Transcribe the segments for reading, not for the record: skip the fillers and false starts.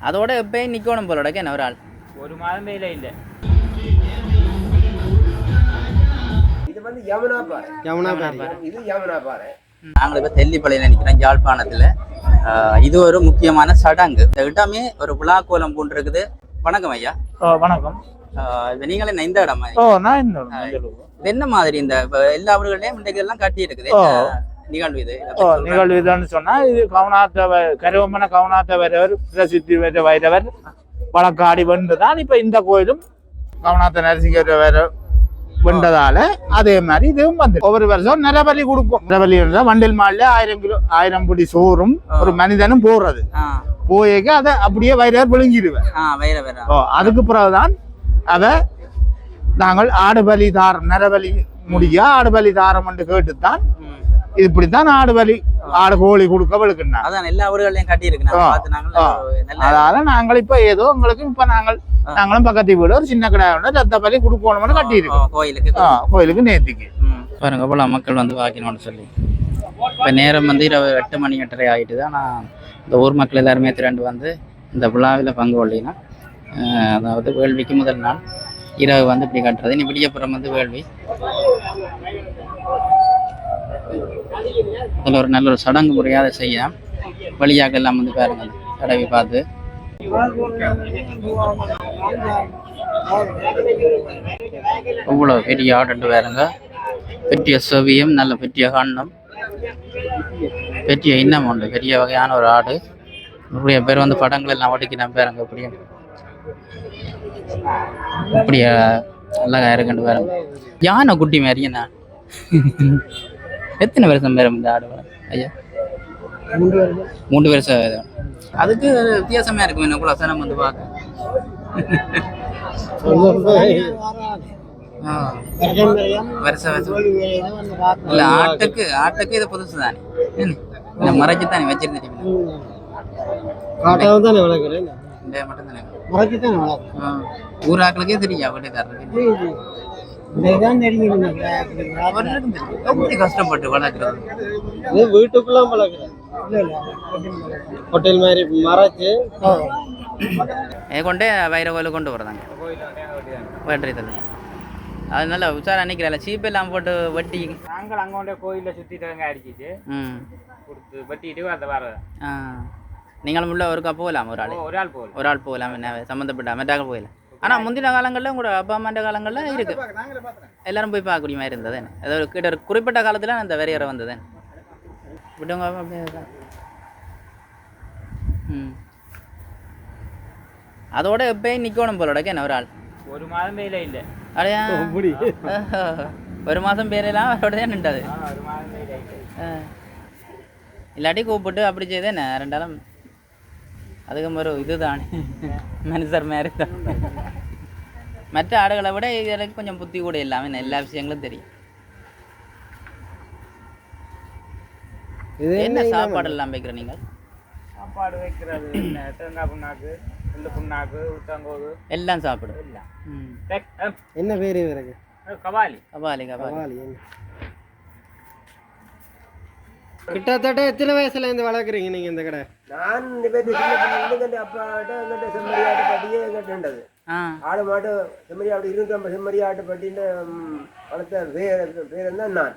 அதோட எப்பயும் நிக்கணும் போலோட என்ன ஒரு ஆள் ஒரு மாதம் வேலை இல்லை. இது வந்து யமுனா பாறை. இது யமுனா பாறை. நாங்கள் இப்போ தெல்லிப்பள்ளியில் நிற்கிறோம் யாழ்ப்பாணத்தில். இது ஒரு முக்கியமான சடங்கு. இந்த இடமே ஒரு விழா கோலம் போன்று இருக்குது. வணக்கம் ஐயா. வணக்கம். இப்போ நீங்களே இந்த இடம் இது என்ன மாதிரி இந்த எல்லா ஊர்களையும் இன்றைக்கு எல்லாம் கட்டி இருக்குது நிகழ்வு இது நிகழ்வு இதுன்னு சொன்னா இது கருவமன கவுனாத்தவரவர் பிரசித்தி பெற்ற வைரவர் வழக்காடி வென்றுதான் இப்ப இந்த கோயிலும் கவுனாத்த நரசிங்கர் வென்றதால அதே மாதிரி இதுவும் வந்து ஒவ்வொரு வருஷம் நரபலி கொடுக்கும். நரபலி வண்டில் மாலையில 1000 பிடி சோறும் ஒரு மனிதனும் போடுறது போயேக்க அதை அப்படியே வைரவர் விழுங்கிடுவேன். அதுக்கு பிறகுதான் அத நாங்கள் ஆடுபலி தாரம் நரபலி முடிய ஆடுபலி தாரம் என்று கேட்டுத்தான் இப்படித்தான் ஆடுபலி ஆடு கோழி கொடுக்க விழுக்குன்னா அதான் எல்லா ஊர்களையும் கட்டி இருக்கு. அதனால நாங்கள் இப்ப ஏதோ உங்களுக்கு இப்ப நாங்களும் பக்கத்து வீடு ஒரு சின்ன கடை ரத்த பலி கொடுக்கணும்னு கட்டி இருக்கோம் கோயிலுக்கு நேர்த்திக்கு. பாருங்க போல மக்கள் வந்து வாக்கினோன்னு சொல்லி இப்ப நேரம் வந்து இரவு 8 மணி 8:30 ஆகிட்டுது. ஆனால் இந்த ஊர் மக்கள் எல்லாருமே திரண்டு வந்து இந்த விழாவில் பங்கு கொள்ளினா அதாவது வேள்விக்கு முதல் நாள் இரவு வந்து இப்படி கட்டுறது. இனி விடியப்புறம் வந்து வேள்வி. அதில் ஒரு நல்ல ஒரு சடங்கு முறையாக செய்ய வழியாக எல்லாம் வந்து பாருங்க தடவி பார்த்து அவ்வளோ பெரிய ஆடு வேறுங்க. பெரிய செவியும் நல்ல பெரிய கண்ணம் பெரிய இன்னம் உண்டு. பெரிய வகையான ஒரு ஆடு. இப்படிய பேர் வந்து படங்கள் எல்லாம் ஒட்டிக்கினா பாருங்க அப்படியே அப்படியே நல்லா இருக்குன்னு பாருங்க. யானை குட்டி மாதிரி என்ன எத்தனை வருஷம் பேரும் இந்த ஆடு ஐயா? 3 வருஷம். அதுக்கு வித்தியாசமா இருக்கும். என்ன கூட சனம் வந்து பார்க்க வருஷம் இல்ல ஆட்டுக்கு இது புதுசு தானே மறைச்சு தானே வச்சிருந்தேன் ஊராக்களுக்கே தெரியா வீட்டுக்காரருக்கு கஷ்டப்பட்டு வளர்க்குறது. வீட்டுக்குள்ள வளர்க்குறது ஹோட்டல் மாதிரி மறைச்சு கொண்டே வைர கோயிலுக்கு கொண்டு போகிறதாங்க வெட்டுறதில்ல. அதனால உச்சார அன்னைக்கு சீப்பு எல்லாம் போட்டு வட்டி நாங்கள் அங்கே கொண்டே கோயிலில் சுற்றிட்டு அடிச்சிட்டு கொடுத்து வட்டிட்டு அந்த வர நீங்களும் உள்ள ஒருக்கா போகலாம். ஒரு ஆள் போகலாம். என்ன சம்மந்தப்பட்ட மெட்டாக போகலாம். ஆனால் முந்தின காலங்களில் உங்களோட அப்பா அம்மாண்ட காலங்களில் இருக்கு எல்லாரும் போய் பார்க்கக்கூடிய மாதிரி இருந்தது. ஏதோ ஒரு குறிப்பிட்ட காலத்தில் அந்த வெறியறை வந்தது விட்டவங்க அப்படியே. அதோட எப்பயும் நிக்கணும் போலோட என்ன ஒரு ஆள் ஒரு மாதம் வேலை இல்லை. அடையா ஒரு மாதம் பேரெல்லாம் அவரோட தான் நின்றது. இல்லாட்டி கூப்பிட்டு அப்படி செய்தே என்ன 2 நாளும் அதுக்கு ஒரு இதுதானே மனுஷர் மாதிரி தான். மற்ற ஆடுகளை விட இதுக்கு கொஞ்சம் புத்தி கூட இல்லாமல் எல்லா விஷயங்களும் தெரியும். என்ன சாப்பாடு எல்லாம் வைக்கிற நீங்கள்? சாப்பாடு வைக்கிறது தேங்காய் புண்ணாக்கு எள்ளு புண்ணாக்கு உத்தாங்கோது எல்லாம் சாப்பிடும். என்ன பேரு இருக்கு? கபாலி. கிட்டத்தட்ட எத்தனை வயசுல இருந்து வளர்க்குறீங்க நீங்க இந்த கடை? நான் அப்பாட்ட எங்கிட்ட செம்மறியாட்டு பட்டியே எங்கிட்டது ஆடு மாடு செம்மறியாட்டு 250 செம்மறியாட்டு பட்டின்னு வளர்த்த பேர் தான் நான்.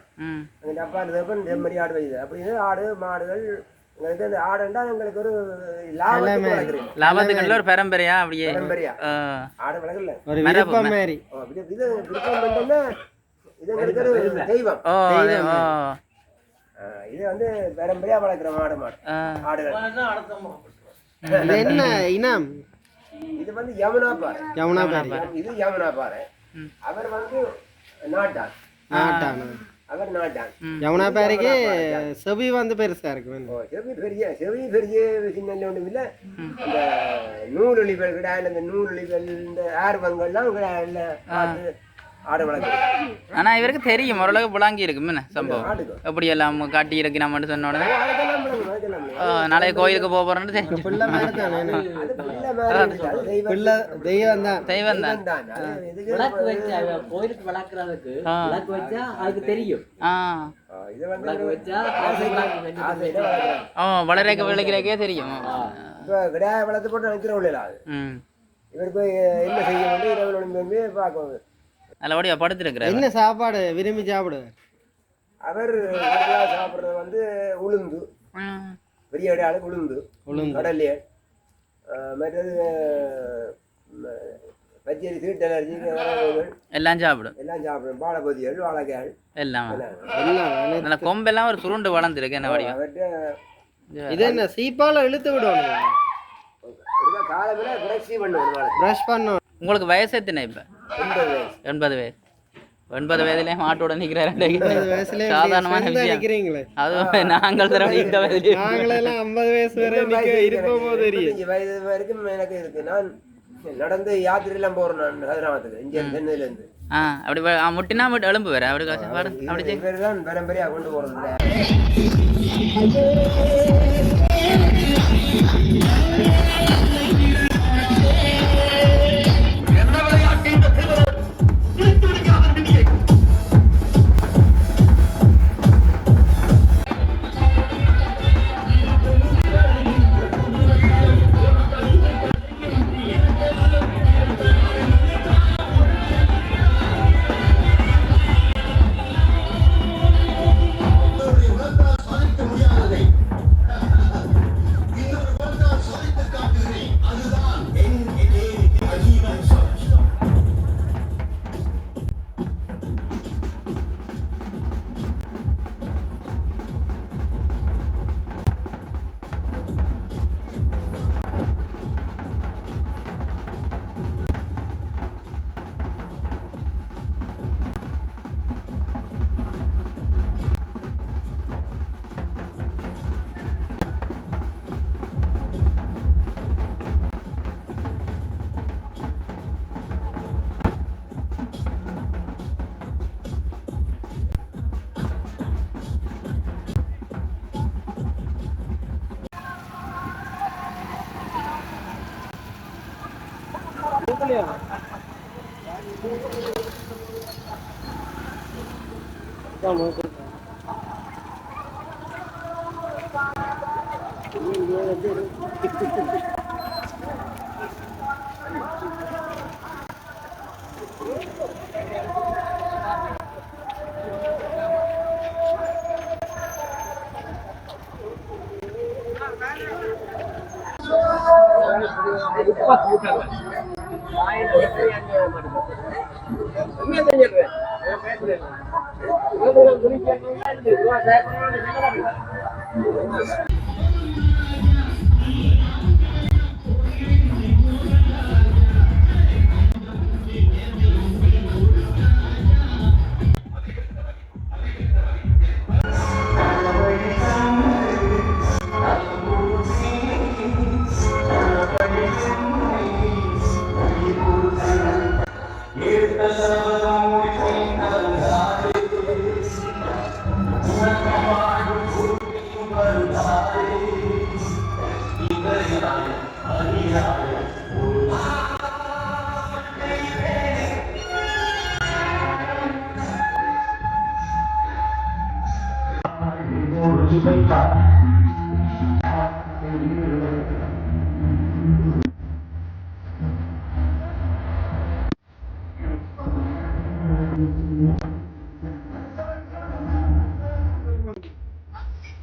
எங்கிட்ட அப்பா செம்மறியாடு வைது அப்படின்னு ஆடு மாடுகள் எங்களுக்கு அந்த ஆடுண்டா எங்களுக்கு ஒரு லாபத்துக்கு ஒரு பரம்பரையா அப்படியே ஆடு வளர்க்கல ஒரு விருப்பம் மாதிரி. இது விருப்பம் பண்ணா இது எங்களுக்கு ஒரு தெய்வம். இது வந்து பரம்பரையா வளர்க்குற ஆடுகள். என்ன இனம்? இது வந்து யமுனா பாறை. இது யமுனா பாறை. அவர் வந்து நாட்டான். அவர் நாட்டான். யமுனா பாறைக்கு செவி வந்து பெருசா இருக்கு. செவி பெரிய சின்ன ஒன்றும் இல்லை. அந்த நூலொலிகள் கிடையாது. அந்த நூலொலிகள் இந்த ஆர்வங்கள்லாம் கிடையாது. ஆடு வளர்க்குறது. ஆனா இவருக்கு தெரியும் ஓரளவுக்கு புலாங்கி இருக்கு சம்பவம் எப்படி எல்லாம் காட்டி இருக்கு. நம்ம மட்டும் சொன்ன உடனே நாளைய கோயிலுக்கு போக போறோம்னு தெரியும். தெய்வம் தான் கோயிலுக்கு வளர்க்கறதுக்கு அதுக்கு தெரியும். இது வந்து ஆசையில வளர்க்குறாங்க. வளரக்க விளைக்கிறக்கே தெரியும். இப்போ கிடையாது வளர்த்து போட்டு நிற்கிற உள்ளா அது இவர் போய் என்ன செய்ய வந்து இரவு வந்து பார்க்கணும். நல்லபடியாக படுத்துருக்குறாரு. என்ன சாப்பாடு விரும்பி சாப்பிடு? அவர் சாப்பிட்றது வந்து உளுந்து, பெரிய இடையாளு உளுந்து கடலையே, மற்றது பச்சரி, சீட்டு அலர்ஜி எல்லாம் சாப்பிடும். வாழைப்பதியல், வாழைக்காய் எல்லாம் நல்ல கொம்பெல்லாம் ஒரு சுருண்டு வளர்ந்துருக்கு. என்ன வடிவம்? இது என்ன சீப்பால இழுத்து விடுவாங்க? காலமே பிரஷ் பண்ணுவோம். உங்களுக்கு வயசு எத்தனை இப்ப? 80 வயசு. 80 வயதுல மாட்டோட நிக்கிறாரு. சாதாரணமான விஷயம். அது நாங்கள் தர இந்த வயதுல நாங்களெல்லாம் 50 வயசு வரை இருப்போமோ தெரியும். வயது வரைக்கும் எனக்கு இருக்கு. நான் நடந்து யாத்திரையெல்லாம் போறேன். நான் ஹைதராபாத்துக்கு இங்க சென்னையில இருந்து. அப்படி முட்டினா மட்டும் எலும்பு வேற அப்படி அப்படி தான் பரம்பரையா கொண்டு போறது.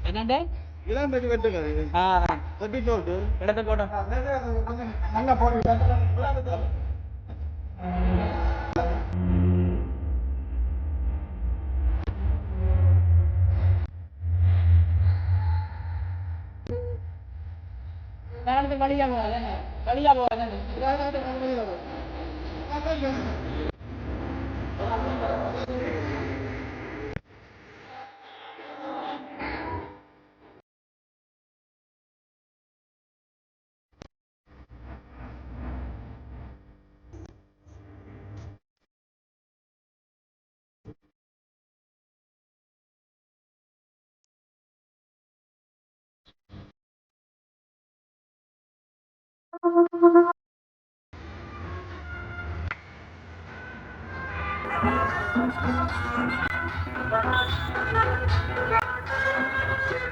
என்னண்டே இதான் பெரிய வெட்டுங்க. வெட்டி போட்டு இடத்த போட்டோம். நல்லா போட்டு வழியா போவாங்க.